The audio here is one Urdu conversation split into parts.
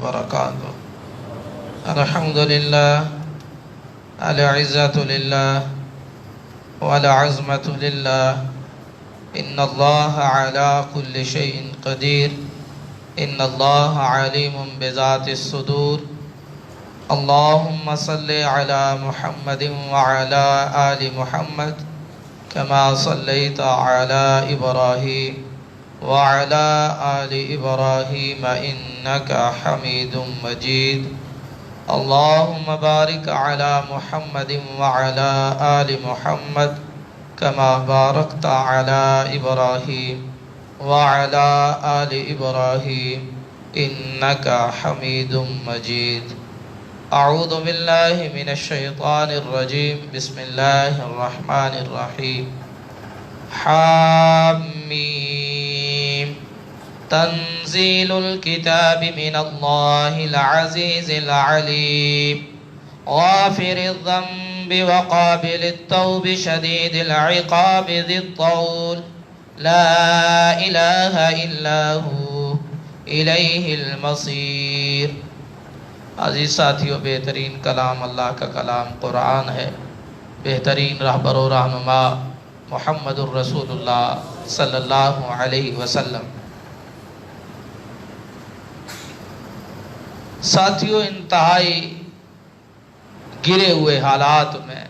وبركاته. الحمد لله، العزة لله والعظمة لله. إن الله على كل شيء قدير. إن الله عليم بذات الصدور. اللهم صل على محمد وعلى آل محمد كما صليت على إبراهيم وعلى آل إبراهيم إنك حميد مجيد. اللهم بارك على محمد وعلى آل محمد كما باركت على إبراهيم وعلى آل إبراهيم إنك حميد مجيد. أعوذ بالله من الشيطان الرجيم. بسم الله الرحمن الرحيم. حاميم. تنزيل الكتاب من الله العزيز العليم. غافر الذنب وقابل التوب شديد العقاب ذي الطول. لا إله إلا هو إليه المصير. عزیز ساتھیو، بہترین کلام اللہ کا کلام قرآن ہے. بہترین رہبر و رہنما محمد الرسول اللہ صلی اللہ علیہ وسلم. ساتھیو، انتہائی گرے ہوئے حالات میں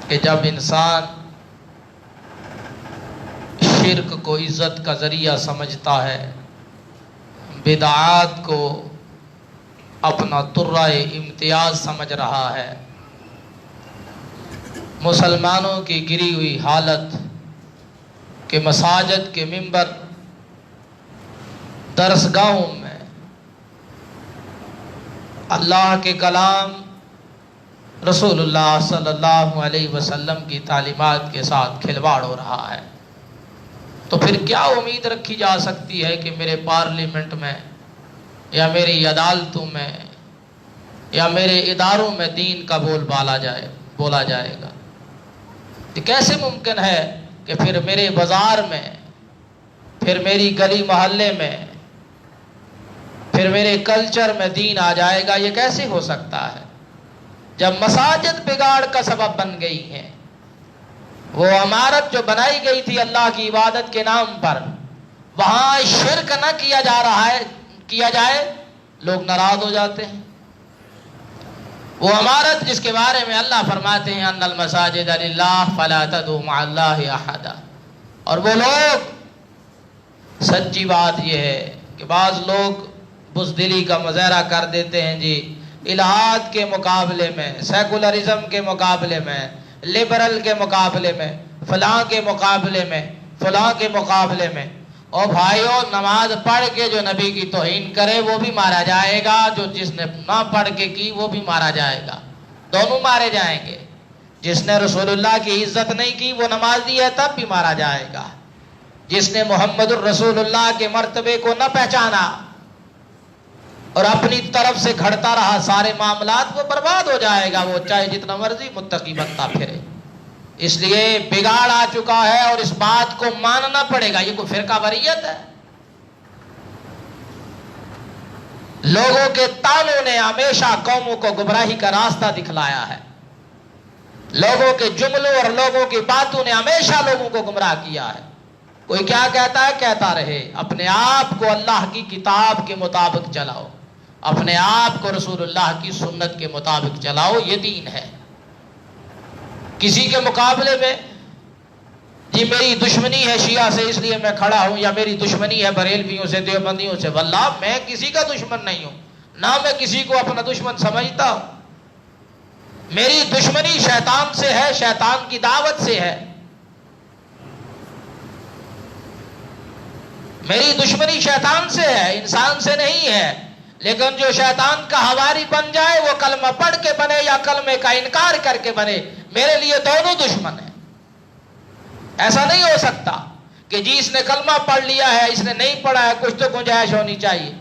کہ جب انسان شرک کو عزت کا ذریعہ سمجھتا ہے، بدعات کو اپنا ترہ امتیاز سمجھ رہا ہے، مسلمانوں کی گری ہوئی حالت کہ مساجد کے منبر، درسگاہوں میں اللہ کے کلام رسول اللہ صلی اللہ علیہ وسلم کی تعلیمات کے ساتھ کھلواڑ ہو رہا ہے، تو پھر کیا امید رکھی جا سکتی ہے کہ میرے پارلیمنٹ میں یا میری عدالتوں میں یا میرے اداروں میں دین کا بولا جائے گا؟ تو کیسے ممکن ہے کہ پھر میرے بازار میں، پھر میری گلی محلے میں، پھر میرے کلچر میں دین آ جائے گا؟ یہ کیسے ہو سکتا ہے جب مساجد بگاڑ کا سبب بن گئی ہیں؟ وہ عمارت جو بنائی گئی تھی اللہ کی عبادت کے نام پر، وہاں شرک نہ کیا جائے، لوگ ناراض ہو جاتے ہیں. وہ عمارت جس کے بارے میں اللہ فرماتے ہیں ان المساجد للہ فلا تدعوا مع اللہ احدا. اور وہ لوگ، سچی بات یہ ہے کہ بعض لوگ بزدلی کا مظاہرہ کر دیتے ہیں جی، الہاد کے مقابلے میں، سیکولرزم کے مقابلے میں، لبرل کے مقابلے میں، فلاں کے مقابلے میں، فلاں کے مقابلے میں. اور بھائیوں، نماز پڑھ کے جو نبی کی توہین کرے وہ بھی مارا جائے گا، جس نے نہ پڑھ کے کی وہ بھی مارا جائے گا. دونوں مارے جائیں گے. جس نے رسول اللہ کی عزت نہیں کی، وہ نمازی ہے، تب بھی مارا جائے گا. جس نے محمد الرسول اللہ کے مرتبے کو نہ پہچانا اور اپنی طرف سے گھڑتا رہا سارے معاملات، وہ برباد ہو جائے گا، وہ چاہے جتنا مرضی متقی بنتا پھرے. اس لیے بگاڑ آ چکا ہے اور اس بات کو ماننا پڑے گا. یہ کوئی فرقہ واریت ہے؟ لوگوں کے تانوں نے ہمیشہ قوموں کو گمراہی کا راستہ دکھلایا ہے. لوگوں کے جملوں اور لوگوں کی باتوں نے ہمیشہ لوگوں کو گمراہ کیا ہے. کوئی کیا کہتا ہے کہتا رہے، اپنے آپ کو اللہ کی کتاب کے مطابق چلاؤ، اپنے آپ کو رسول اللہ کی سنت کے مطابق چلاؤ، یہ دین ہے. کسی کے مقابلے میں جی میری دشمنی ہے شیعہ سے اس لیے میں کھڑا ہوں، یا میری دشمنی ہے بریلویوں سے، دیوبندیوں سے، واللہ میں کسی کا دشمن نہیں ہوں، نہ میں کسی کو اپنا دشمن سمجھتا ہوں. میری دشمنی شیطان سے ہے، شیطان کی دعوت سے ہے. میری دشمنی شیطان سے ہے، انسان سے نہیں ہے. لیکن جو شیطان کا حواری بن جائے، وہ کلمہ پڑھ کے بنے یا کلمے کا انکار کر کے بنے، میرے لیے دونوں دشمن ہیں. ایسا نہیں ہو سکتا کہ جی اس نے کلمہ پڑھ لیا ہے، اس نے نہیں پڑھا ہے، کچھ تو گنجائش ہونی چاہیے.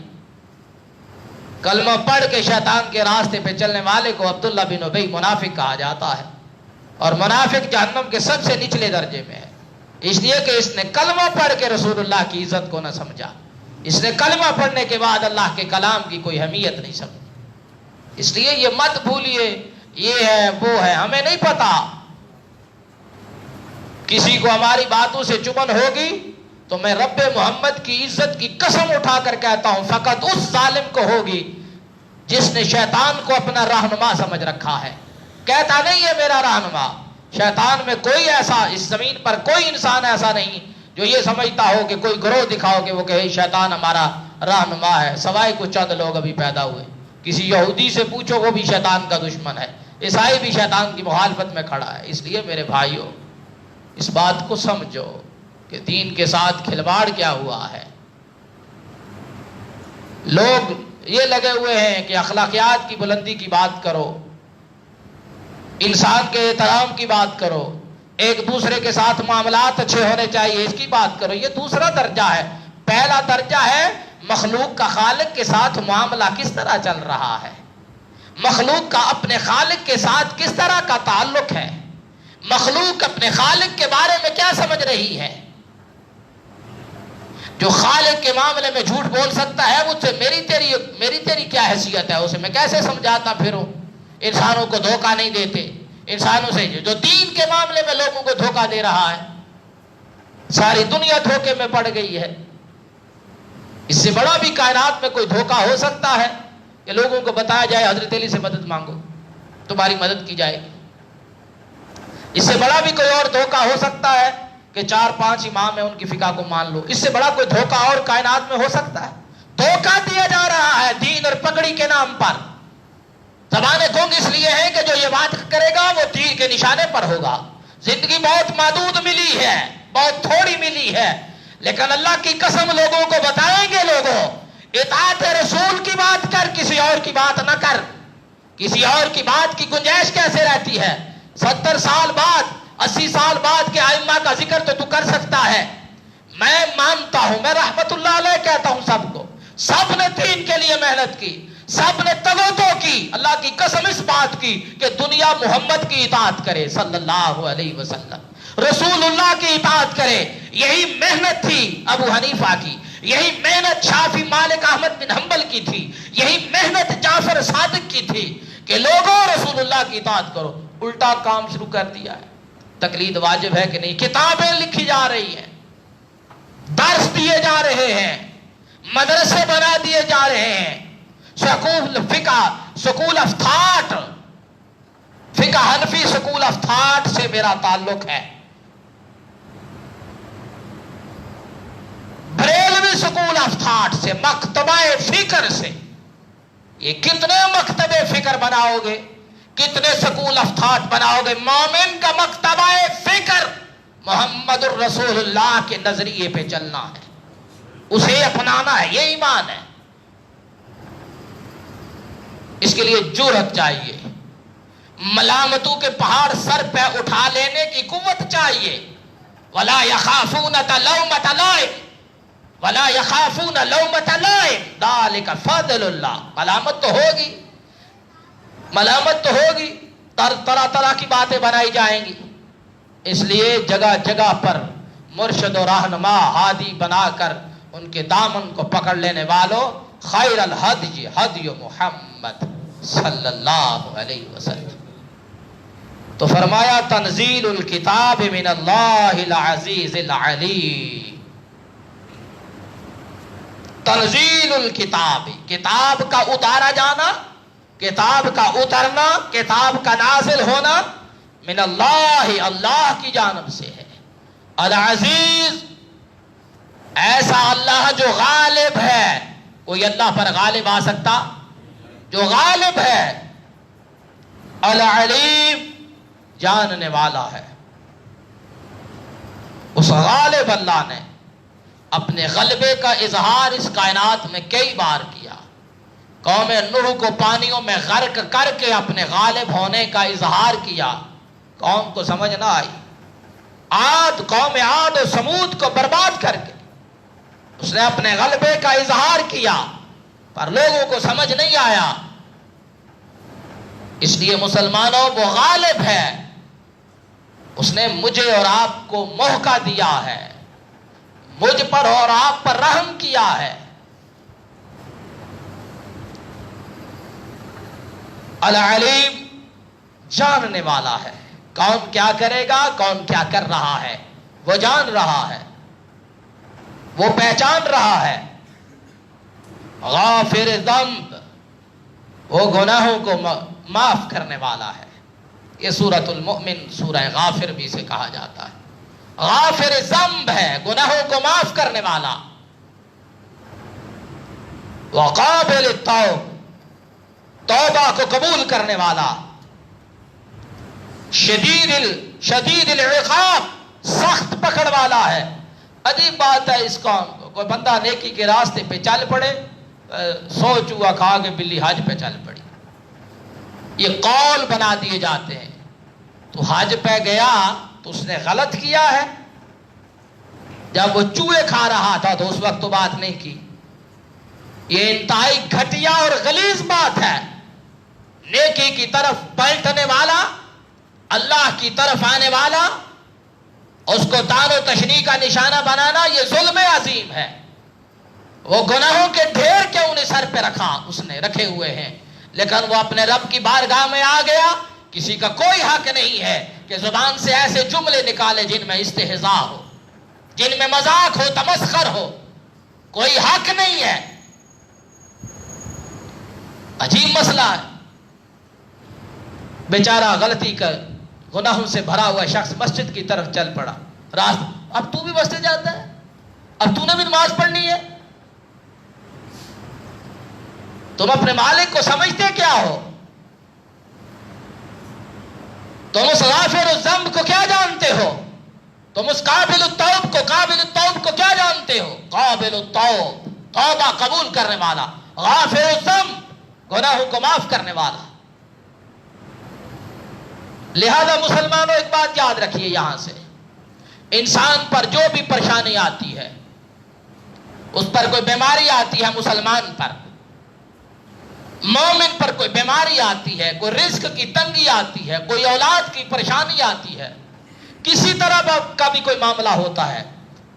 کلمہ پڑھ کے شیطان کے راستے پہ چلنے والے کو عبداللہ بن ابی منافق کہا جاتا ہے، اور منافق جہنم کے سب سے نچلے درجے میں ہے، اس لیے کہ اس نے کلمہ پڑھ کے رسول اللہ کی عزت کو نہ سمجھا. اس نے کلمہ پڑھنے کے بعد اللہ کے کلام کی کوئی اہمیت نہیں سمجھی. اس لیے یہ مت بھولیے یہ ہے وہ ہے، ہمیں نہیں پتا. کسی کو ہماری باتوں سے چبھن ہوگی تو میں رب محمد کی عزت کی قسم اٹھا کر کہتا ہوں فقط اس ظالم کو ہوگی جس نے شیطان کو اپنا رہنما سمجھ رکھا ہے. کہتا نہیں ہے میرا رہنما. شیطان میں کوئی ایسا، اس زمین پر کوئی انسان ایسا نہیں جو یہ سمجھتا ہو کہ کوئی گروہ دکھاؤ کہ وہ کہے شیطان ہمارا رہنما ہے، سوائے کچھ چند لوگ ابھی پیدا ہوئے. کسی یہودی سے پوچھو وہ بھی شیطان کا دشمن ہے، عیسائی بھی شیطان کی مخالفت میں کھڑا ہے. اس لیے میرے بھائیوں اس بات کو سمجھو کہ دین کے ساتھ کھلواڑ کیا ہوا ہے. لوگ یہ لگے ہوئے ہیں کہ اخلاقیات کی بلندی کی بات کرو، انسان کے احترام کی بات کرو، ایک دوسرے کے ساتھ معاملات اچھے ہونے چاہیے اس کی بات کرو. یہ دوسرا درجہ ہے. پہلا درجہ ہے مخلوق کا خالق کے ساتھ معاملہ کس طرح چل رہا ہے، مخلوق کا اپنے خالق کے ساتھ کس طرح کا تعلق ہے، مخلوق اپنے خالق کے بارے میں کیا سمجھ رہی ہے. جو خالق کے معاملے میں جھوٹ بول سکتا ہے مجھ سے میری تیری کیا حیثیت ہے، اسے میں کیسے سمجھاتا پھروں. انسانوں کو دھوکہ نہیں دیتے، انسانوں سے جو دین کے معاملے میں لوگوں کو دھوکہ دے رہا ہے، ساری دنیا دھوکے میں پڑ گئی ہے. اس سے بڑا بھی کائنات میں کوئی دھوکہ ہو سکتا ہے کہ لوگوں کو بتایا جائے حضرت علی سے مدد مانگو تمہاری مدد کی جائے گی. اس سے بڑا بھی کوئی اور دھوکہ ہو سکتا ہے کہ 4-5 امام ہیں ان کی فقہ کو مان لو. اس سے بڑا کوئی دھوکہ اور کائنات میں ہو سکتا ہے؟ دھوکہ دیا جا رہا ہے دین اور پگڑی کے نام پر. زبانیں گنگ اس لیے ہیں کہ جو یہ بات کرے گا وہ تیر کے نشانے پر ہوگا. زندگی بہت محدود ملی ہے، بہت تھوڑی ملی ہے، لیکن اللہ کی قسم لوگوں کو بتائیں گے لوگوں اطاعت رسول کی بات کر، کسی اور کی بات نہ کر. کسی اور کی بات کی گنجائش کیسے رہتی ہے؟ 70 سال بعد 80 سال بعد کے ائمہ کا ذکر تو کر سکتا ہے. میں مانتا ہوں، میں رحمت اللہ علیہ کہتا ہوں سب کو، سب نے دین کے لیے محنت کی، سب نے تگوتو کی، اللہ کی قسم اس بات کی کہ دنیا محمد کی اطاعت کرے صلی اللہ علیہ وسلم، رسول اللہ کی اطاعت کرے. یہی محنت تھی ابو حنیفہ کی، یہی محنت شافعی مالک احمد بن حنبل کی تھی، یہی محنت جعفر صادق کی تھی کہ لوگوں رسول اللہ کی اطاعت کرو. الٹا کام شروع کر دیا ہے. تقلید واجب ہے کہ نہیں؟ کتابیں لکھی جا رہی ہیں، درس دیے جا رہے ہیں، مدرسے بنا دیے جا رہے ہیں. سکول آف تھاٹ، فقہ حنفی سکول آف تھاٹ سے میرا تعلق ہے، بریلوی سکول آف تھاٹ سے، مکتبہ فکر سے. یہ کتنے مکتبے فکر بناؤ گے، کتنے سکول آف تھاٹ بناؤ گے؟ مومن کا مکتبہ فکر محمد الرسول اللہ کے نظریے پہ چلنا ہے، اسے اپنانا ہے، یہ ایمان ہے. اس کے لیے جرأت چاہیے، ملامتوں کے پہاڑ سر پہ اٹھا لینے کی قوت چاہیے. ولا يخافون لومۃ لائم ولا يخافون لومۃ لائم ذلک فضل اللہ. ملامت تو ہوگی، طرح طرح کی باتیں بنائی جائیں گی. اس لیے جگہ جگہ پر مرشد و رہنما ہادی بنا کر ان کے دامن کو پکڑ لینے والوں خیر الہدی ہدی محمد صلی اللہ علیہ وسلم. تو فرمایا تنزیل الکتاب من اللہ العزیز العلیم. تنزیل الکتاب، کتاب کا اتارا جانا، کتاب کا اترنا، کتاب کا نازل ہونا من اللہ، اللہ کی جانب سے ہے. العزیز، ایسا اللہ جو غالب ہے. کوئی اللہ پر غالب آ سکتا؟ جو غالب ہے. العلیم، جاننے والا ہے. اس غالب اللہ نے اپنے غلبے کا اظہار اس کائنات میں کئی بار کیا. قوم نوح کو پانیوں میں غرق کر کے اپنے غالب ہونے کا اظہار کیا، قوم کو سمجھ نہ آئی. قوم عاد و سمود کو برباد کر کے اس نے اپنے غلبے کا اظہار کیا، پر لوگوں کو سمجھ نہیں آیا. اس لیے مسلمانوں وہ غالب ہے، اس نے مجھے اور آپ کو موقع دیا ہے، مجھ پر اور آپ پر رحم کیا ہے. العلیم جاننے والا ہے، کون کیا کرے گا، کون کیا کر رہا ہے وہ جان رہا ہے، وہ پہچان رہا ہے۔ غافر ذنب، وہ گناہوں کو معاف کرنے والا ہے۔ یہ سورۃ المؤمن سورہ غافر بھی سے کہا جاتا ہے۔ غافر ذنب ہے، گناہوں کو معاف کرنے والا۔ وقابل التوب، توبہ کو قبول کرنے والا۔ شدید العقاب، سخت پکڑ والا ہے۔ عجیب بات ہے اس قوم کو، کوئی بندہ نیکی کے راستے پہ چل پڑے، 100 چوہا کھا کے بلی حج پہ چل پڑی، یہ قول بنا دیے جاتے ہیں۔ تو حج پہ گیا تو اس نے غلط کیا ہے، جب وہ چوہے کھا رہا تھا تو اس وقت تو بات نہیں کی۔ یہ انتہائی گھٹیا اور غلیظ بات ہے۔ نیکی کی طرف پلٹنے والا، اللہ کی طرف آنے والا، اس کو تان و تشنیع کا نشانہ بنانا، یہ ظلم عظیم ہے۔ وہ گناہوں کے ڈھیر کیوں انہیں سر پہ اس نے رکھے ہوئے ہیں، لیکن وہ اپنے رب کی بارگاہ میں آ گیا۔ کسی کا کوئی حق نہیں ہے کہ زبان سے ایسے جملے نکالے جن میں استہزاء ہو، جن میں مذاق ہو، تمسخر ہو، کوئی حق نہیں ہے۔ عجیب مسئلہ ہے۔ بیچارہ غلطی کر گناہوں سے بھرا ہوا شخص مسجد کی طرف چل پڑا، اب تو بھی مسجد جاتا ہے، اب تو نے بھی نماز پڑھنی ہے۔ تم اپنے مالک کو سمجھتے کیا ہو؟ تم اس غافر الذنب کو کیا جانتے ہو؟ تم اس قابل التوب کو کیا جانتے ہو؟ قابل التوب، توبہ قبول کرنے والا، غافر الذنب، گناہوں کو معاف کرنے والا۔ لہذا مسلمانوں ایک بات یاد رکھیے یہاں سے، انسان پر جو بھی پریشانی آتی ہے، اس پر کوئی بیماری آتی ہے، مسلمان پر، مومن پر کوئی بیماری آتی ہے، کوئی رزق کی تنگی آتی ہے، کوئی اولاد کی پریشانی آتی ہے، کسی طرح کا بھی کوئی معاملہ ہوتا ہے،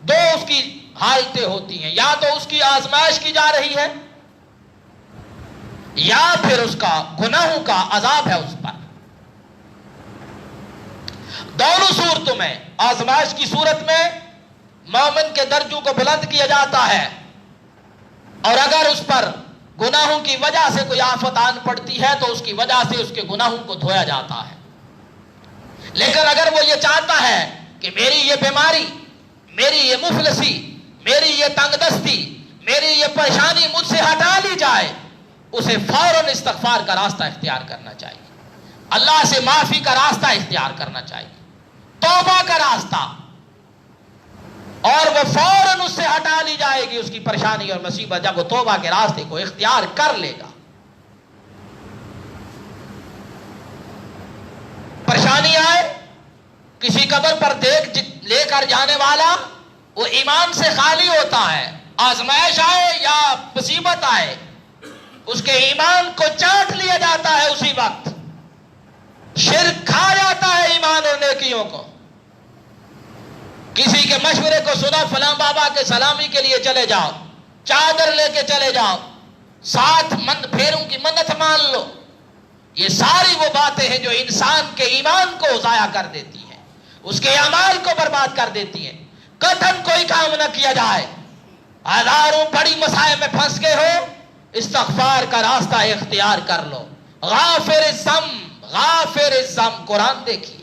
دو اس کی حالتیں ہوتی ہیں، یا تو اس کی آزمائش کی جا رہی ہے یا پھر اس کا گناہوں کا عذاب ہے اس پر۔ دونوں صورتوں میں، آزمائش کی صورت میں مومن کے درجوں کو بلند کیا جاتا ہے، اور اگر اس پر گناہوں کی وجہ سے کوئی آفت آن پڑتی ہے تو اس کی وجہ سے اس کے گناہوں کو دھویا جاتا ہے۔ لیکن اگر وہ یہ چاہتا ہے کہ میری یہ بیماری، میری یہ مفلسی، میری یہ تنگ دستی، میری یہ پریشانی مجھ سے ہٹا لی جائے، اسے فوراً استغفار کا راستہ اختیار کرنا چاہیے، اللہ سے معافی کا راستہ اختیار کرنا چاہیے، توبہ کا راستہ، اور وہ فوراً اس سے ہٹا لی جائے گی اس کی پریشانی اور مصیبت جب وہ توبہ کے راستے کو اختیار کر لے گا۔ پریشانی آئے، کسی قبر پر دیکھ لے کر جانے والا وہ ایمان سے خالی ہوتا ہے، آزمائش آئے یا مصیبت آئے اس کے ایمان کو چاٹ لیا جاتا ہے، اسی وقت شرک کھا جاتا ہے ایمان اور نیکیوں کو۔ کسی کے مشورے کو سنا، فلاں بابا کے سلامی کے لیے چلے جاؤ، چادر لے کے چلے جاؤ، 7 پھیروں کی منت مان لو، یہ ساری وہ باتیں ہیں جو انسان کے ایمان کو ضائع کر دیتی ہیں، اس کے اعمال کو برباد کر دیتی ہیں۔ قطعاً کوئی کام نہ کیا جائے، ہزاروں بڑی مسائل میں پھنس گئے ہو، استغفار کا راستہ اختیار کر لو۔ غافر الذنب، قرآن دیکھیے،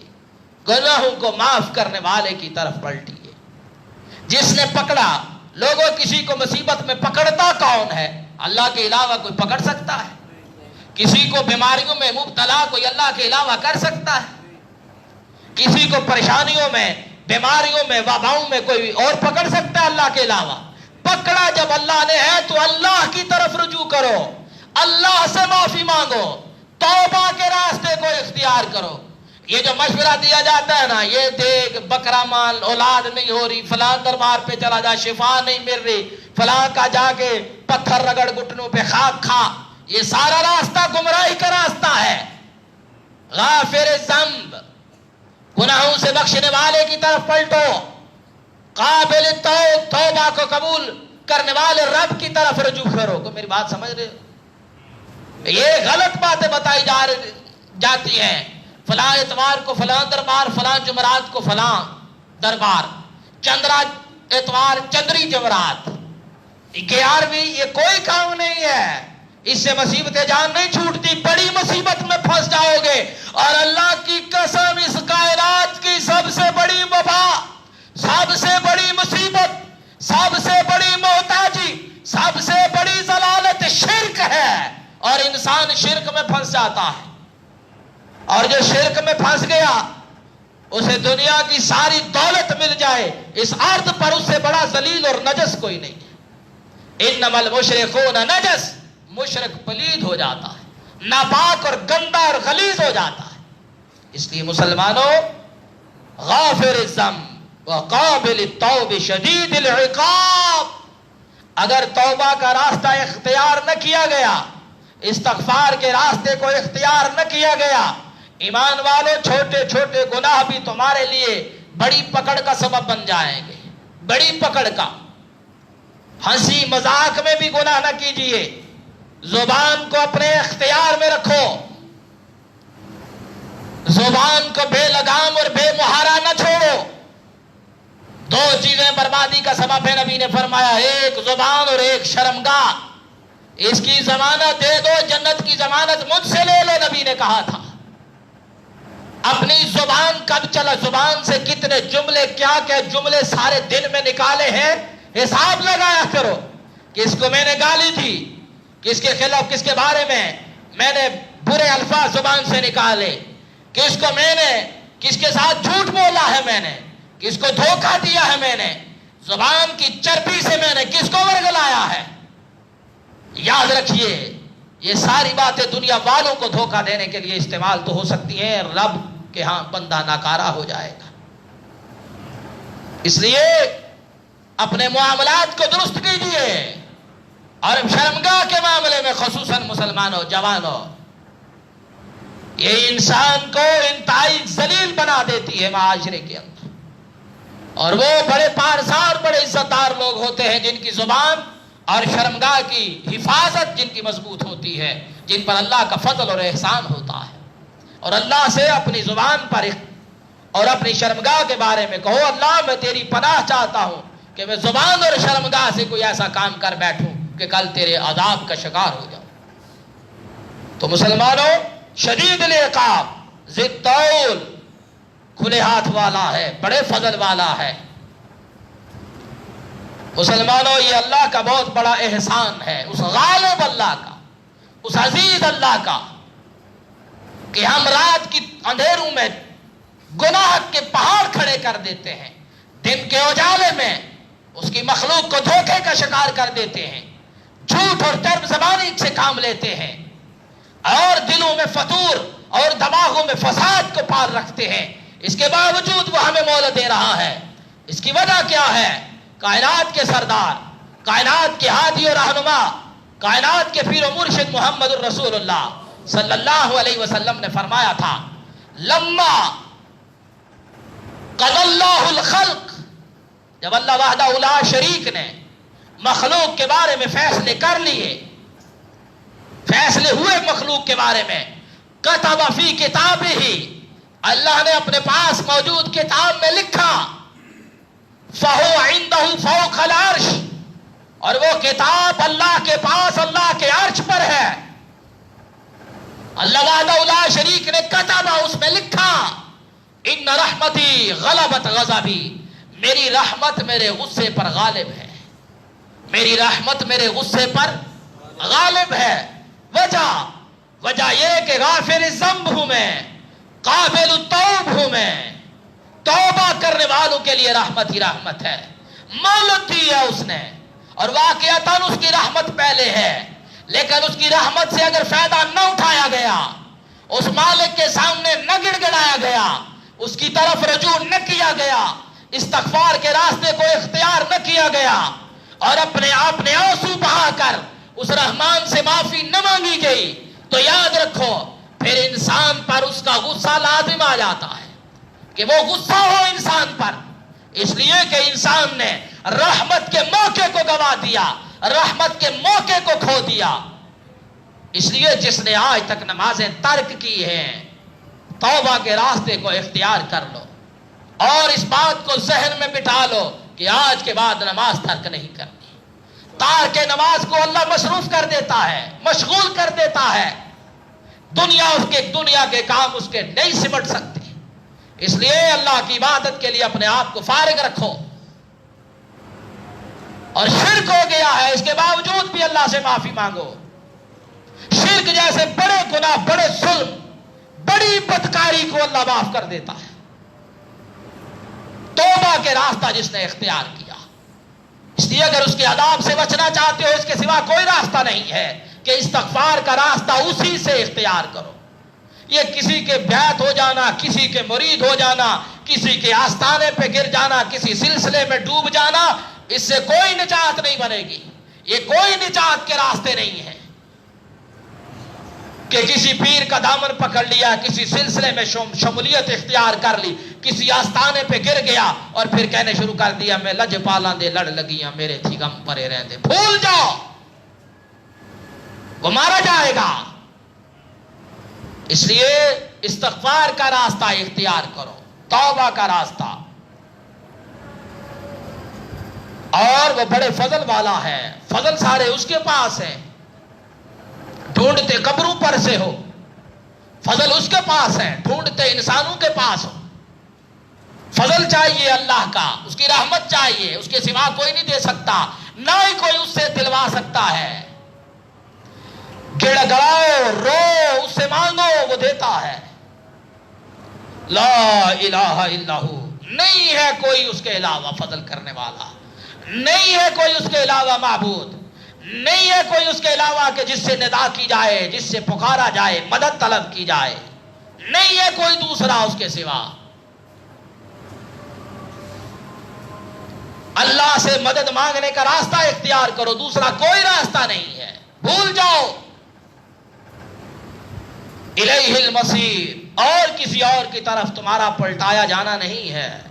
گناہوں کو معاف کرنے والے کی طرف پلٹیے۔ جس نے پکڑا، لوگوں کسی کو مصیبت میں پکڑتا کون ہے؟ اللہ کے علاوہ کوئی پکڑ سکتا ہے؟ کسی کو بیماریوں میں مبتلا کوئی اللہ کے علاوہ کر سکتا ہے؟ کسی کو پریشانیوں میں، بیماریوں میں، وباؤں میں کوئی اور پکڑ سکتا ہے اللہ کے علاوہ؟ پکڑا جب اللہ نے ہے تو اللہ کی طرف رجوع کرو، اللہ سے معافی مانگو، توبہ کے راستے کو اختیار کرو۔ یہ جو مشورہ دیا جاتا ہے نا، یہ دیکھ بکرا مال، اولاد نہیں ہو رہی، فلاں دربار پہ چلا جا، شفا نہیں مل رہی، فلاں کا جا کے پتھر رگڑ، گھٹنوں پہ خاک کھا، یہ سارا راستہ گمراہی کا راستہ ہے۔ غافر الذنب، گناہوں سے بخشنے والے کی طرف پلٹو، قابل التوب، توبہ کو قبول کرنے والے رب کی طرف رجوع کرو۔ کو میری بات سمجھ رہے ہو؟ یہ غلط باتیں بتائی جاتی ہیں، فلاں اتوار کو فلاں دربار، فلاں جمعرات کو فلاں دربار، چندرا اتوار چندری جمعرات، 11ویں، یہ کوئی کام نہیں ہے، اس سے مصیبت جان نہیں چھوٹتی، بڑی مصیبت میں پھنس جاؤ گے۔ اور اللہ کی قسم، اس کائنات کی سب سے بڑی وبا، سب سے بڑی مصیبت، سب سے بڑی محتاجی، سب سے بڑی ضلالت شرک ہے، اور انسان شرک میں پھنس جاتا ہے، اور جو شرک میں پھنس گیا اسے دنیا کی ساری دولت مل جائے، اس ارض پر اس سے بڑا ذلیل اور نجس کوئی نہیں ہے۔ انما المشرکون نجس، مشرک پلید ہو جاتا ہے، ناپاک اور گندا اور غلیظ ہو جاتا ہے۔ اس لیے مسلمانوں، غافر الذنب وقابل التوب شدید العقاب، اگر توبہ کا راستہ اختیار نہ کیا گیا، استغفار کے راستے کو اختیار نہ کیا گیا، ایمان والوں، چھوٹے چھوٹے گناہ بھی تمہارے لیے بڑی پکڑ کا سبب بن جائیں گے، بڑی پکڑ کا۔ ہنسی مذاق میں بھی گناہ نہ کیجئے، زبان کو اپنے اختیار میں رکھو، زبان کو بے لگام اور بے مہارا نہ چھوڑو۔ دو چیزیں بربادی کا سبب ہے، نبی نے فرمایا، ایک زبان اور ایک شرمگاہ، اس کی ضمانت دے دو، جنت کی ضمانت مجھ سے لے لو، نبی نے کہا تھا۔ اپنی زبان کب چلا، زبان سے کتنے جملے، کیا کیا جملے سارے دن میں نکالے ہیں، حساب لگایا کرو۔ کس کو میں نے گالی دی، کس کے خلاف، کس کے بارے میں نے برے الفاظ زبان سے نکالے، کس کو میں نے، کس کے ساتھ جھوٹ بولا ہے میں نے، کس کو دھوکہ دیا ہے میں نے، زبان کی چربی سے میں نے کس کو ورگلایا ہے۔ یاد رکھیے، یہ ساری باتیں دنیا والوں کو دھوکہ دینے کے لیے استعمال تو ہو سکتی ہیں، رب کے ہاں بندہ ناکارہ ہو جائے گا۔ اس لیے اپنے معاملات کو درست کیجئے، اور شرمگاہ کے معاملے میں خصوصاً مسلمانوں، جوانوں، یہ انسان کو انتہائی ذلیل بنا دیتی ہے معاشرے کے اندر۔ اور وہ بڑے پارسا اور بڑے عزت دار لوگ ہوتے ہیں جن کی زبان اور شرمگاہ کی حفاظت جن کی مضبوط ہوتی ہے، جن پر اللہ کا فضل اور احسان ہوتا ہے۔ اور اللہ سے اپنی زبان پر اور اپنی شرمگاہ کے بارے میں کہو، اللہ میں تیری پناہ چاہتا ہوں کہ میں زبان اور شرمگاہ سے کوئی ایسا کام کر بیٹھوں کہ کل تیرے عذاب کا شکار ہو جاؤں۔ تو مسلمانوں، شدید العقاب، ذی الطول، کھلے ہاتھ والا ہے، بڑے فضل والا ہے۔ مسلمانوں، یہ اللہ کا بہت بڑا احسان ہے، اس غالب اللہ کا، اس عزیز اللہ کا، کہ ہم رات کی اندھیروں میں گناہ کے پہاڑ کھڑے کر دیتے ہیں، دن کے اجالے میں اس کی مخلوق کو دھوکے کا شکار کر دیتے ہیں، جھوٹ اور چرب زبانی سے کام لیتے ہیں، اور دلوں میں فتور اور دماغوں میں فساد کو پال رکھتے ہیں۔ اس کے باوجود وہ ہمیں مہلت دے رہا ہے۔ اس کی وجہ کیا ہے؟ کائنات کے سردار، کائنات کے ہادی اور رہنما، کائنات کے پیر و مرشد محمد الرسول اللہ صلی اللہ علیہ وسلم نے فرمایا تھا، لما قضى اللہ الخلق، جب اللہ وحدہ لا شریک نے مخلوق کے بارے میں فیصلے کر لیے، فیصلے ہوئے مخلوق کے بارے میں، کتب فی کتابہ، اللہ نے اپنے پاس موجود کتاب میں لکھا، فہو عندہ فوق العرش، اور وہ کتاب اللہ کے پاس اللہ کے عرش پر ہے۔ اللہ وحدہ لا شریک نے کتبہ، اس میں لکھا، ان رحمتی غلبت غضبی، میری رحمت میرے غصے پر غالب ہے، میری رحمت میرے غصے پر غالب ہے۔ وجہ یہ کہ غافر الذنب ہوں میں، قابل التوب ہوں میں، توبہ کرنے والوں کے لیے رحمت ہی رحمت ہے۔ مہلت دی ہے اس نے، اور واقعتاً اس کی رحمت پہلے ہے، لیکن اس کی رحمت سے اگر فائدہ نہ اٹھایا گیا، اس مالک کے سامنے نہ گڑ گڑایا گیا، اس کی طرف رجوع نہ کیا گیا، استغفار کے راستے کو اختیار نہ کیا گیا، اور اپنے آپ نے آنسو بہا کر اس رحمان سے معافی نہ مانگی گئی، تو یاد رکھو پھر انسان پر اس کا غصہ لازم آ جاتا ہے، کہ وہ غصہ ہو انسان پر، اس لیے کہ انسان نے رحمت کے موقع کو گوا دیا، رحمت کے موقع کو کھو دیا۔ اس لیے جس نے آج تک نمازیں ترک کی ہیں، توبہ کے راستے کو اختیار کر لو اور اس بات کو ذہن میں بٹھا لو کہ آج کے بعد نماز ترک نہیں کرنی۔ تارک نماز کو اللہ مصروف کر دیتا ہے، مشغول کر دیتا ہے، دنیا کے کام اس کے نہیں سمٹ سکتے۔ اس لیے اللہ کی عبادت کے لیے اپنے آپ کو فارغ رکھو۔ اور شرک ہو گیا ہے، اس کے باوجود بھی اللہ سے معافی مانگو۔ شرک جیسے بڑے گناہ، بڑے ظلم، بڑی بدکاری کو اللہ معاف کر دیتا ہے۔ توبہ کے راستہ جس نے اختیار کیا، اس لیے اگر اس کے عذاب سے بچنا چاہتے ہو، اس کے سوا کوئی راستہ نہیں ہے کہ استغفار کا راستہ اسی سے اختیار کرو۔ یہ کسی کے بیعت ہو جانا، کسی کے مرید ہو جانا، کسی کے آستانے پہ گر جانا، کسی سلسلے میں ڈوب جانا، اس سے کوئی نجات نہیں بنے گی۔ یہ کوئی نجات کے راستے نہیں ہے کہ کسی پیر کا دامن پکڑ لیا، کسی سلسلے میں شمولیت اختیار کر لی، کسی آستانے پہ گر گیا اور پھر کہنے شروع کر دیا میں لج پالاں دے لڑ لگیاں میرے تھی غم پرے رہندے۔ بھول جاؤ، وہ مارا جائے گا۔ اس لیے استغفار کا راستہ اختیار کرو، توبہ کا راستہ۔ اور وہ بڑے فضل والا ہے، فضل سارے اس کے پاس ہے۔ ڈھونڈتے قبروں پر سے ہو، فضل اس کے پاس ہے، ڈھونڈتے انسانوں کے پاس ہو۔ فضل چاہیے اللہ کا، اس کی رحمت چاہیے، اس کے سوا کوئی نہیں دے سکتا، نہ ہی کوئی اس سے دلوا سکتا ہے۔ گڑ گڑاؤ، رو، اس سے مانگو، وہ دیتا ہے۔ لا الہ الا ہو، نہیں ہے کوئی اس کے علاوہ فضل کرنے والا، نہیں ہے کوئی اس کے علاوہ معبود، نہیں ہے کوئی اس کے علاوہ کہ جس سے ندا کی جائے، جس سے پکارا جائے، مدد طلب کی جائے، نہیں ہے کوئی دوسرا اس کے سوا۔ اللہ سے مدد مانگنے کا راستہ اختیار کرو، دوسرا کوئی راستہ نہیں ہے۔ بھول جاؤ، الیہ المصیر، اور کسی اور کی طرف تمہارا پلٹایا جانا نہیں ہے۔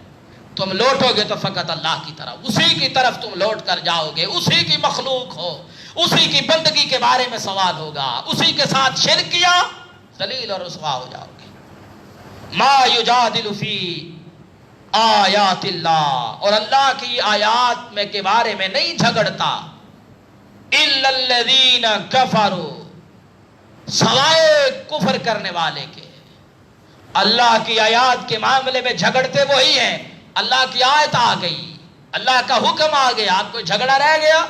تم لوٹو گے تو فقط اللہ کی طرف، اسی کی طرف تم لوٹ کر جاؤ گے۔ اسی کی مخلوق ہو، اسی کی بندگی کے بارے میں سوال ہوگا۔ اسی کے ساتھ شرک کیا، ذلیل اور رسوا ہو جاؤ گے۔ ما یجادل فی آیات اللہ، اور اللہ کی آیات میں کے بارے میں نہیں جھگڑتا، الا الذین کفروا، سوائے کفر کرنے والے کے۔ اللہ کی آیات کے معاملے میں جھگڑتے وہی ہیں۔ اللہ کی آیت آ گئی، اللہ کا حکم آ گیا، آپ کوئی جھگڑا رہ گیا؟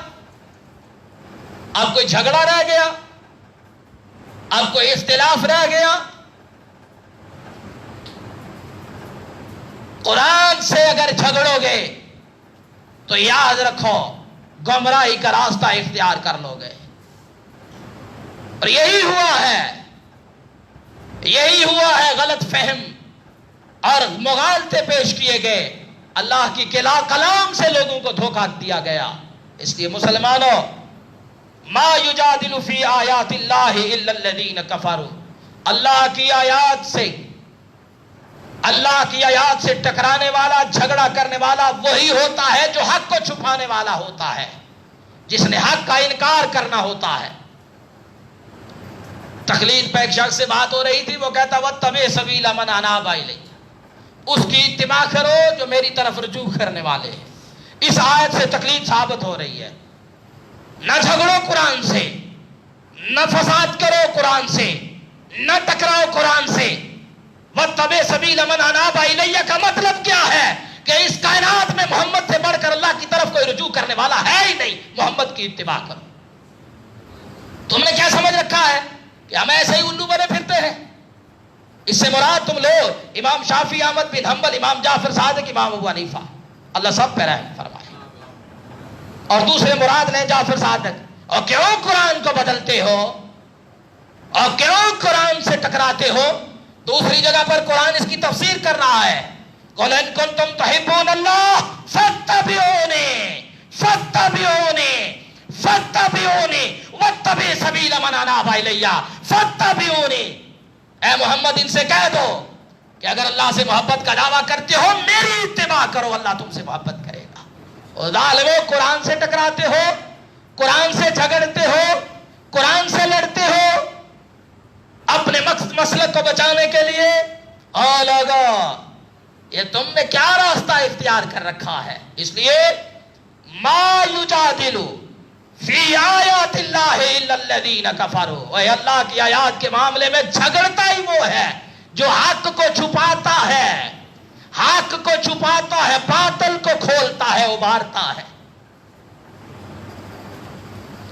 آپ کوئی جھگڑا رہ گیا؟ آپ کوئی اختلاف رہ گیا؟ قرآن سے اگر جھگڑو گے تو یاد رکھو گمراہی کا راستہ اختیار کر لو گے۔ اور یہی ہوا ہے غلط فہم اور مغالطے پیش کیے گئے، اللہ کی کلام سے لوگوں کو دھوکہ دیا گیا۔ اس لیے مسلمانوں، ما یجادل فی آیات اللہ الا الذین کفروا، اللہ کی آیات سے ٹکرانے والا، جھگڑا کرنے والا وہی ہوتا ہے جو حق کو چھپانے والا ہوتا ہے، جس نے حق کا انکار کرنا ہوتا ہے۔ تقلید پہ ایک شخص سے بات ہو رہی تھی، وہ کہتا واتبع سبیل من اناب الی، اس کی اتباع کرو جو میری طرف رجوع کرنے والے ہیں۔ اس آیت سے تقلید ثابت ہو رہی ہے۔ نہ جھگڑو قرآن سے، نہ فساد کرو قرآن سے، نہ ٹکراؤ قرآن سے۔ واتبع سبیل من اناب الی کا مطلب کیا ہے کہ اس کائنات میں محمد سے بڑھ کر اللہ کی طرف کوئی رجوع کرنے والا ہے ہی نہیں، محمد کی اتباع کرو۔ تم نے کیا سمجھ رکھا ہے کہ ہم ایسے ہی الو بنے پھرتے ہیں؟ اس سے مراد تم لوگ امام شافعی، احمد بن حنبل، امام جعفر صادق، امام ابو حنیفہ، اللہ سب پہ رحم فرمائے، اور دوسرے مراد لیں جعفر صادق۔ اور کیوں قرآن کو بدلتے ہو اور کیوں قرآن سے ٹکراتے ہو؟ دوسری جگہ پر قرآن اس کی تفسیر کر رہا ہے، قُلْ إِن كُنتُمْ تُحِبُّونَ اللَّهَ فَاتَّبِعُونِي وَاتَّبِعْ سَبِيلَ مَنْ أَنَابَ إِلَيَّ فَاتَّبِعُونِي۔ اے محمد ان سے کہہ دو کہ اگر اللہ سے محبت کا دعویٰ کرتے ہو میری اتباع کرو، اللہ تم سے محبت کرے گا۔ اور ظالمو، قرآن سے ٹکراتے ہو، قرآن سے جھگڑتے ہو، قرآن سے لڑتے ہو، مسلک کو بچانے کے لیے، او لوگو یہ تم نے کیا راستہ اختیار کر رکھا ہے؟ اس لیے ما یجادل فی آیات اللہ الا الذین کفروا، اے اللہ کی آیات کے معاملے میں جھگڑتا ہی وہ ہے جو حق کو چھپاتا ہے، حق کو چھپاتا ہے، باطل کو کھولتا ہے، ابھارتا ہے۔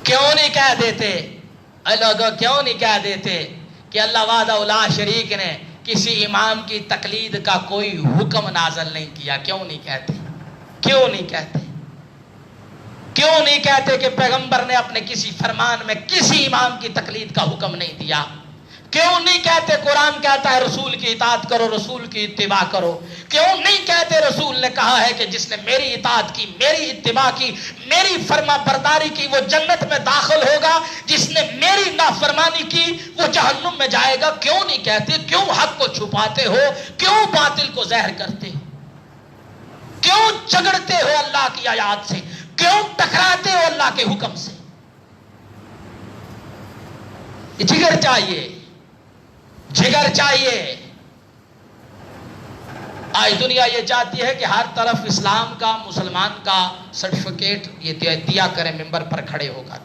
کیوں نہیں کہہ دیتے اے لوگو، کیوں نہیں کہہ دیتے کہ اللہ وحدہ لا شریک نے کسی امام کی تقلید کا کوئی حکم نازل نہیں کیا؟ کیوں نہیں کہتے؟ کیوں نہیں کہتے؟ کیوں نہیں کہتے کہ پیغمبر نے اپنے کسی فرمان میں کسی امام کی تقلید کا حکم نہیں دیا؟ کیوں نہیں کہتے قرآن کہتا ہے رسول کی اطاعت کرو، رسول کی اتباع کرو؟ کیوں نہیں کہتے رسول نے کہا ہے کہ جس نے میری اطاعت کی، میری اتباع کی، میری فرما برداری کی وہ جنت میں داخل ہوگا، جس نے میری نافرمانی کی وہ جہنم میں جائے گا؟ کیوں نہیں کہتے؟ کیوں حق کو چھپاتے ہو؟ کیوں باطل کو زہر کرتے ہو؟ کیوں جھگڑتے ہو اللہ کی آیات سے؟ کیوں ٹکراتے ہو اللہ کے حکم سے؟ جگر چاہیے، جگر چاہیے۔ آج دنیا یہ چاہتی ہے کہ ہر طرف اسلام کا، مسلمان کا سرٹیفکیٹ یہ دیا کریں ممبر پر کھڑے ہو کر۔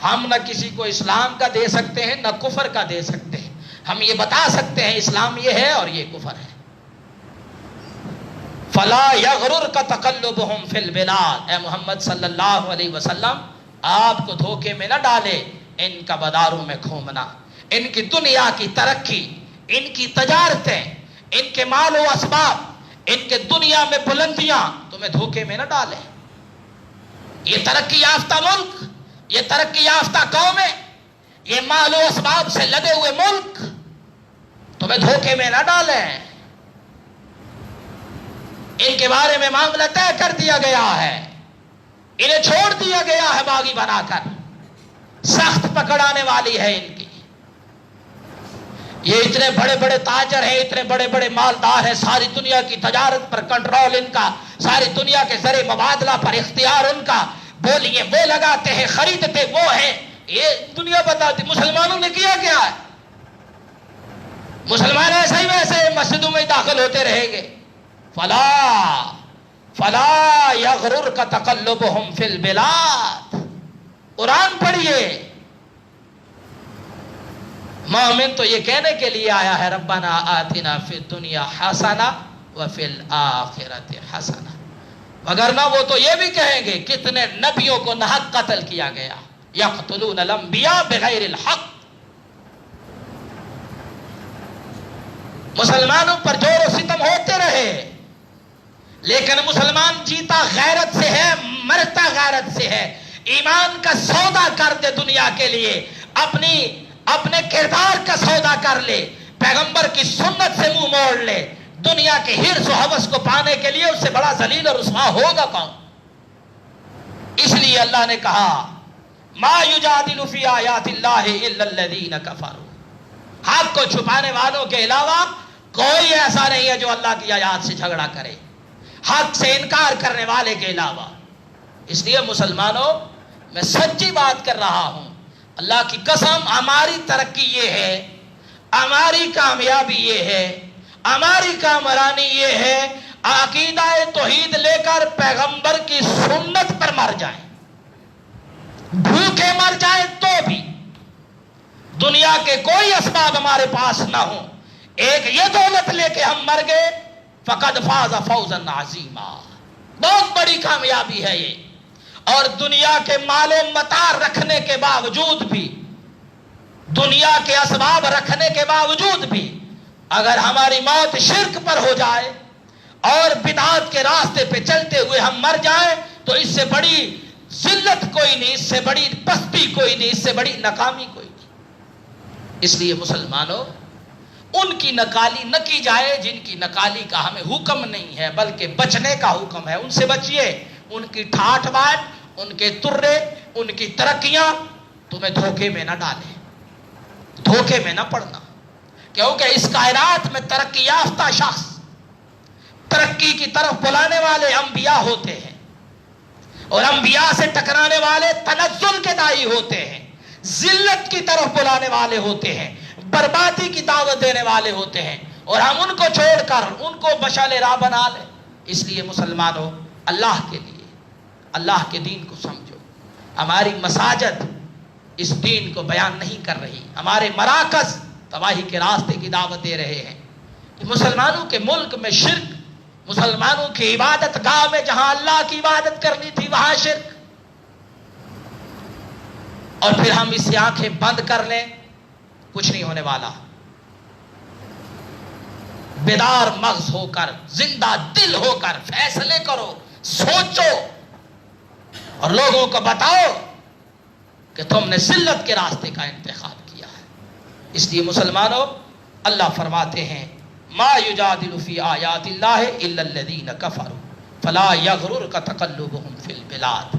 ہم نہ کسی کو اسلام کا دے سکتے ہیں نہ کفر کا دے سکتے ہیں، ہم یہ بتا سکتے ہیں اسلام یہ ہے اور یہ کفر ہے۔ فلا یغررک تقلبہم فی البلاد، اے محمد صلی اللہ علیہ وسلم آپ کو دھوکے میں نہ ڈالے ان کا بازاروں میں گھومنا، ان کی دنیا کی ترقی، ان کی تجارتیں، ان کے مال و اسباب، ان کے دنیا میں بلندیاں تمہیں دھوکے میں نہ ڈالے۔ یہ ترقی یافتہ ملک، یہ ترقی یافتہ قومیں، یہ مال و اسباب سے لدے ہوئے ملک تمہیں دھوکے میں نہ ڈالیں۔ ان کے بارے میں معاملہ طے کر دیا گیا ہے، انہیں چھوڑ دیا گیا ہے باغی بنا کر، سخت پکڑ آنے والی ہے ان کی۔ یہ اتنے بڑے بڑے تاجر ہیں، اتنے بڑے بڑے مالدار ہیں، ساری دنیا کی تجارت پر کنٹرول ان کا، ساری دنیا کے زر مبادلہ پر اختیار ان کا، بولیے وہ لگاتے ہیں، خریدتے وہ ہیں، یہ دنیا بتاتی۔ مسلمانوں نے کیا کیا ہے؟ مسلمان ایسے ہی ویسے مسجدوں میں داخل ہوتے رہیں گے۔ فلا یغررک تقلبہم فی البلاد، قرآن پڑھیے۔ مومن تو یہ کہنے کے لیے آیا ہے ربنا آتنا فی الدنیا حسنہ وفی الآخرۃ حسنہ، وگرنہ وہ تو یہ بھی کہیں گے کتنے نبیوں کو ناحق قتل کیا گیا، یقتلون الانبیاء بغیر الحق۔ مسلمانوں پر جور و ستم ہوتے رہے، لیکن مسلمان جیتا غیرت سے ہے، مرتا غیرت سے ہے۔ ایمان کا سودا کر دے دنیا کے لیے، اپنے کردار کا سودا کر لے، پیغمبر کی سنت سے منہ موڑ لے، دنیا کے حرص و حوث کو پانے کے لیے اس سے بڑا ذلیل اور رسوا ہوگا کون؟ اس لیے اللہ نے کہا ما یجادل فی آیات اللہ الا الذین کفروا، حق کو چھپانے والوں کے علاوہ کوئی ایسا نہیں ہے جو اللہ کی آیات سے جھگڑا کرے، حق سے انکار کرنے والے کے علاوہ۔ اس لیے مسلمانوں میں سچی بات کر رہا ہوں، اللہ کی قسم ہماری ترقی یہ ہے، ہماری کامیابی یہ ہے، ہماری کامرانی یہ ہے، عقیدہ توحید لے کر پیغمبر کی سنت پر مر جائیں، بھوکے مر جائیں تو بھی، دنیا کے کوئی اسباب ہمارے پاس نہ ہوں، ایک یہ دولت لے کے ہم مر گئے، فقد فاز فوزا عظیما، بہت بڑی کامیابی ہے یہ۔ اور دنیا کے مال و متاع رکھنے کے باوجود بھی، دنیا کے اسباب رکھنے کے باوجود بھی اگر ہماری موت شرک پر ہو جائے اور بدعات کے راستے پہ چلتے ہوئے ہم مر جائیں تو اس سے بڑی ذلت کوئی نہیں، اس سے بڑی پستی کوئی نہیں، اس سے بڑی ناکامی کوئی نہیں۔ اس لیے مسلمانوں ان کی نکالی نہ کی جائے جن کی نکالی کا ہمیں حکم نہیں ہے بلکہ بچنے کا حکم ہے، ان سے بچیے۔ ان کی ٹھاٹ بات، ان کے ترے، ان کی ترقیاں تمہیں دھوکے میں نہ ڈالیں، دھوکے میں نہ پڑنا، کیونکہ اس کائنات میں ترقی یافتہ شخص، ترقی کی طرف بلانے والے انبیاء ہوتے ہیں، اور انبیاء سے ٹکرانے والے تنزل کے داعی ہوتے ہیں، ذلت کی طرف بلانے والے ہوتے ہیں، بربادی کی دعوت دینے والے ہوتے ہیں، اور ہم ان کو چھوڑ کر ان کو مشعل راہ بنا لیں۔ اس لیے مسلمانوں، اللہ کے لیے اللہ کے دین کو سمجھو۔ ہماری مساجد اس دین کو بیان نہیں کر رہی، ہمارے مراکز تباہی کے راستے کی دعوت دے رہے ہیں۔ مسلمانوں کے ملک میں شرک، مسلمانوں کی عبادت گاہ میں جہاں اللہ کی عبادت کرنی تھی وہاں شرک، اور پھر ہم اس سے آنکھیں بند کر لیں، کچھ نہیں ہونے والا۔ بیدار مغز ہو کر، زندہ دل ہو کر فیصلے کرو، سوچو، اور لوگوں کو بتاؤ کہ تم نے ذلت کے راستے کا انتخاب کیا ہے۔ اس لیے مسلمانوں، اللہ فرماتے ہیں ما یجادل فی آیات اللہ الا الذین کفروا فلا یغررک تقلبهم فی البلاد۔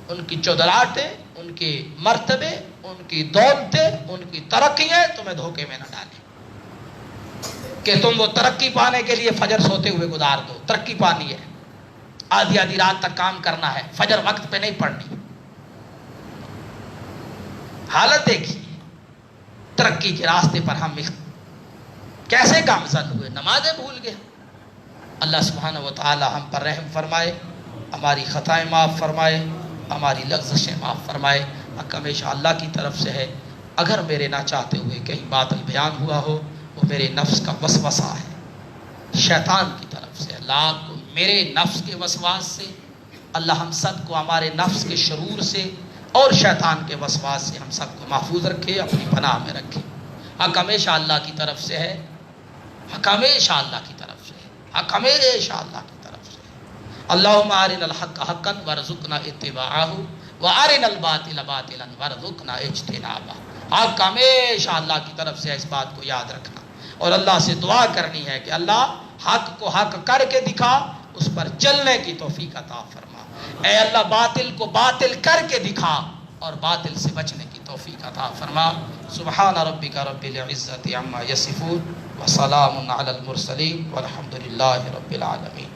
ان کی چودراہٹیں، ان کے مرتبے، ان کی دولتیں، ان کی ترقیاں تمہیں دھوکے میں نہ ڈالیں کہ تم وہ ترقی پانے کے لیے فجر سوتے ہوئے گزار دو۔ ترقی پانی ہے، آدھی آدھی رات تک کام کرنا ہے، فجر وقت پہ نہیں پڑھنی۔ حالت دیکھیے، ترقی کے راستے پر ہم کیسے گامزن ہوئے، نمازیں بھول گئے۔ اللہ سبحانہ و تعالی ہم پر رحم فرمائے، ہماری خطائیں معاف فرمائے، ہماری لغزشیں معاف فرمائے۔ حق ہمیشہ اللہ کی طرف سے ہے، اگر میرے نہ چاہتے ہوئے کہیں باطل بیان ہوا ہو وہ میرے نفس کا وسوسہ ہے، شیطان کی طرف سے۔ اللہ آپ کو میرے نفس کے وسواس سے، اللہ ہم سب کو ہمارے نفس کے شرور سے اور شیطان کے وسواس سے ہم سب کو محفوظ رکھے، اپنی پناہ میں رکھے۔ حق ہمیشہ اللہ کی طرف سے ہے، حق ہمیشہ اللہ کی طرف سے ہے، حق ہمیشہ اللہ کی طرف سے ہے۔ اللہم ارنا الحق حقا وارزقنا اتباعہ وارنا الباطل باطلا وارزقنا اجتنابہ۔ حق ہمیشہ اللہ کی طرف سے ہے، اس بات کو یاد رکھنا، اور اللہ سے دعا کرنی ہے کہ اللہ حق کو حق کر کے دکھا، اس پر چلنے کی توفیق عطا فرما۔ اے اللہ باطل کو باطل کر کے دکھا اور باطل سے بچنے کی توفیق عطا فرما۔ سبحان ربک رب العزت عما یصفون وسلام علی المرسلین والحمد للہ رب العالمین۔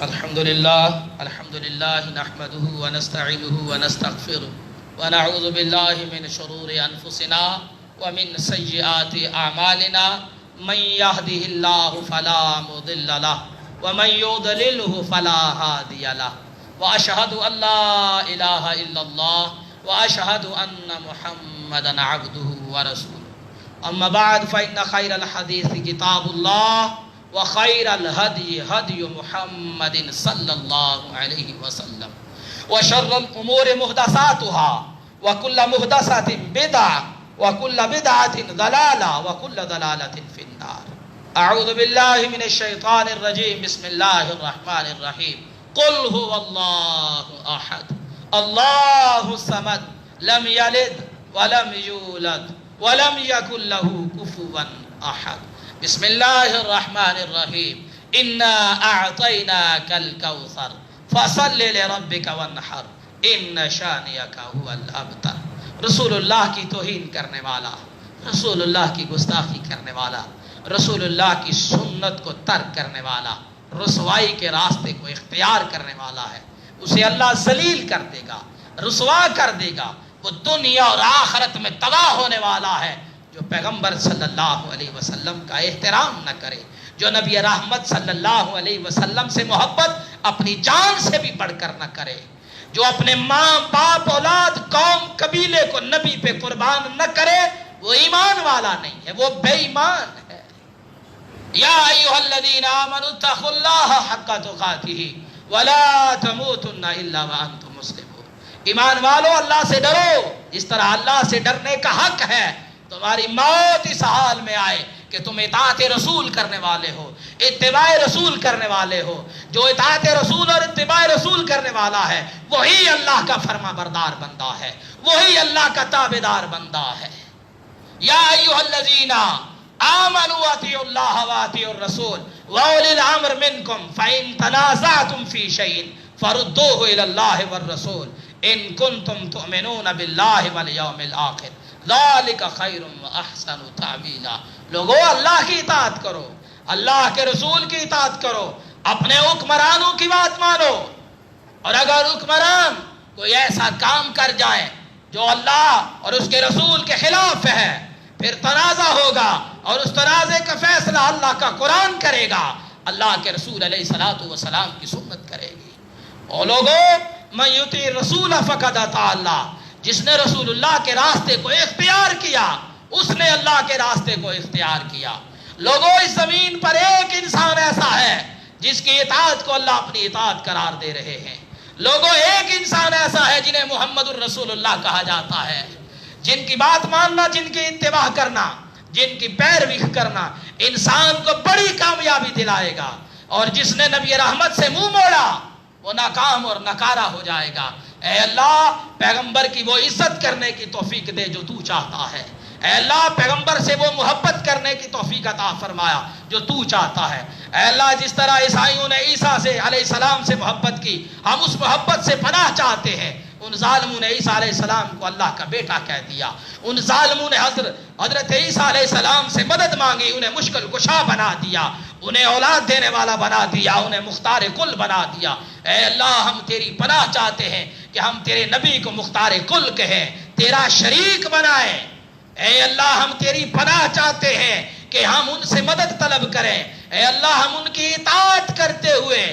الحمد للہ نحمده ونستعینه ونستغفره ونعوذ باللہ من شرور انفسنا ومن سیئات اعمالنا من يهده الله فلا مضل له ومن يضلله فلا هادي له واشهد ان لا اله الا الله واشهد ان محمدا عبده ورسوله اما بعد فان خير الحديث كتاب الله وخير الهدي هدي محمد صلى الله عليه وسلم وشر الامور محدثاتها وكل محدثة بدعة وكل بدعة ضلالة وكل ضلالة في النار۔ اعوذ بالله من الشيطان الرجيم، بسم الله الرحمن الرحيم۔ قل هو الله احد الله الصمد لم يلد ولم يولد ولم يكن له كفوا احد۔ بسم الله الرحمن الرحيم۔ انا اعطيناك الكوثر فصل لربك وانحر ان شانئك هو الابتر۔ رسول اللہ کی توہین کرنے والا، رسول اللہ کی گستاخی کرنے والا، رسول اللہ کی سنت کو ترک کرنے والا، رسوائی کے راستے کو اختیار کرنے والا ہے، اسے اللہ ذلیل کر دے گا، رسوا کر دے گا، وہ دنیا اور آخرت میں تباہ ہونے والا ہے۔ جو پیغمبر صلی اللہ علیہ وسلم کا احترام نہ کرے، جو نبی رحمت صلی اللہ علیہ وسلم سے محبت اپنی جان سے بھی بڑھ کر نہ کرے، جو اپنے ماں باپ اولاد قوم قبیلے کو نبی پہ قربان نہ کرے، وہ ایمان والا نہیں ہے، وہ بے ایمان ہے۔ یا ایھا الذین آمنوا اتقوا اللہ حق تقاتہ ولا تموتن الا وانتم مسلمون۔ ایمان والو، اللہ سے ڈرو جس طرح اللہ سے ڈرنے کا حق ہے۔ تمہاری موت اس حال میں آئے کہ تم اطاعت رسول کرنے والے ہو، اتباع رسول کرنے والے ہو۔ جو اطاعت رسول اور اتباع رسول کرنے والا ہے وہی اللہ کا فرما بردار بندہ ہے، وہی اللہ کا تابعدار بندہ ہے۔ یا ایھا الذین آمنوا اطیعوا اللہ واطیعوا الرسول واولی الامر منکم فإن تنازعتم فی شیء فردوہ الی اللہ والرسول ان کنتم تؤمنون باللہ والیوم الآخر ذالک خیر واحسن تعویلا۔ لوگو، اللہ کی اطاعت کرو، اللہ کے رسول کی اطاعت کرو، اپنے حکمرانوں کی بات مانو، اور اگر حکمران کوئی ایسا کام کر جائے جو اللہ اور اس کے رسول کے خلاف ہے، پھر تنازع ہوگا اور اس تنازع کا فیصلہ اللہ کا قرآن کرے گا، اللہ کے رسول علیہ الصلوۃ والسلام کی سنت کرے گی۔ اور لوگوں، من یطیع الرسول فقد اطاع اللہ، جس نے رسول اللہ کے راستے کو اختیار کیا اس نے اللہ کے راستے کو اختیار کیا۔ لوگوں، اس زمین پر ایک انسان ایسا ہے جس کی اطاعت کو اللہ اپنی اطاعت قرار دے رہے ہیں۔ لوگوں، ایک انسان ایسا ہے جنہیں محمد الرسول اللہ کہا جاتا ہے، جن کی بات ماننا، جن کی اتباع کرنا، جن کی پیروی کرنا انسان کو بڑی کامیابی دلائے گا، اور جس نے نبی رحمت سے منہ موڑا وہ ناکام اور نکارہ ہو جائے گا۔ اے اللہ، پیغمبر کی وہ عزت کرنے کی توفیق دے جو تو چاہتا ہے۔ اے اللہ، پیغمبر سے وہ محبت کرنے کی توفیق عطا فرمایا جو تو چاہتا ہے۔ اے اللہ، جس طرح عیسائیوں نے عیسیٰ سے علیہ السلام سے محبت کی، ہم اس محبت سے پناہ چاہتے ہیں۔ ان ظالموں نے عیسیٰ علیہ السلام کو اللہ کا بیٹا کہہ دیا، ان ظالموں نے حضرت عیسیٰ علیہ السلام سے مدد مانگی، انہیں مشکل کشا بنا دیا، انہیں اولاد دینے والا بنا دیا، انہیں مختار کل بنا دیا۔ اے اللہ، ہم تیری پناہ چاہتے ہیں کہ ہم تیرے نبی کو مختار کل کہیں، تیرا شریک بنائیں۔ اے اللہ، ہم تیری پناہ چاہتے ہیں کہ ہم ان سے مدد طلب کریں۔ اے اللہ، ہم ان کی اطاعت کرتے ہوئے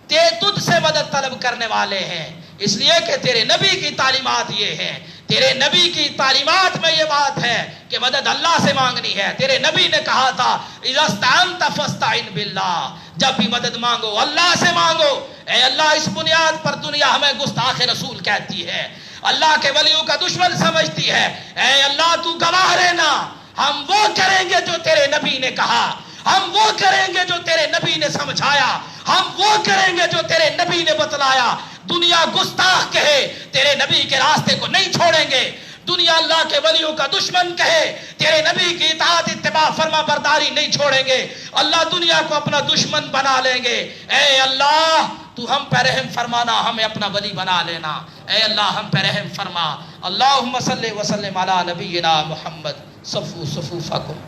تجھ سے مدد طلب کرنے والے ہیں، اس لیے کہ تیرے نبی کی تعلیمات یہ ہیں۔ تیرے نبی کی تعلیمات میں یہ بات ہے کہ مدد اللہ سے مانگنی ہے۔ تیرے نبی نے کہا تھا اذا استعنت فاستعن باللہ، جب بھی مدد مانگو اللہ سے مانگو۔ اے اللہ، اس بنیاد پر دنیا ہمیں گستاخ رسول کہتی ہے، اللہ کے ولیوں کا دشمن سمجھتی ہے۔ اے اللہ، تو گواہ رہنا، ہم وہ کریں گے جو تیرے نبی نے کہا، ہم وہ کریں گے جو تیرے نبی نے سمجھایا، ہم وہ کریں گے جو تیرے نبی نے بتلایا۔ دنیا گستاخ کہے تیرے نبی کے راستے کو نہیں چھوڑیں گے، دنیا اللہ کے ولیوں کا دشمن کہے تیرے نبی کی اطاعت اتباع فرما برداری نہیں چھوڑیں گے، اللہ دنیا کو اپنا دشمن بنا لیں گے۔ اے اللہ، تو ہم پہ رحم فرمانا، ہمیں اپنا ولی بنا لینا۔ اے اللہ، ہم پہ رحم فرما۔ اللہم صلی وسلم علی نبینا محمد۔ صفو صفوفکم۔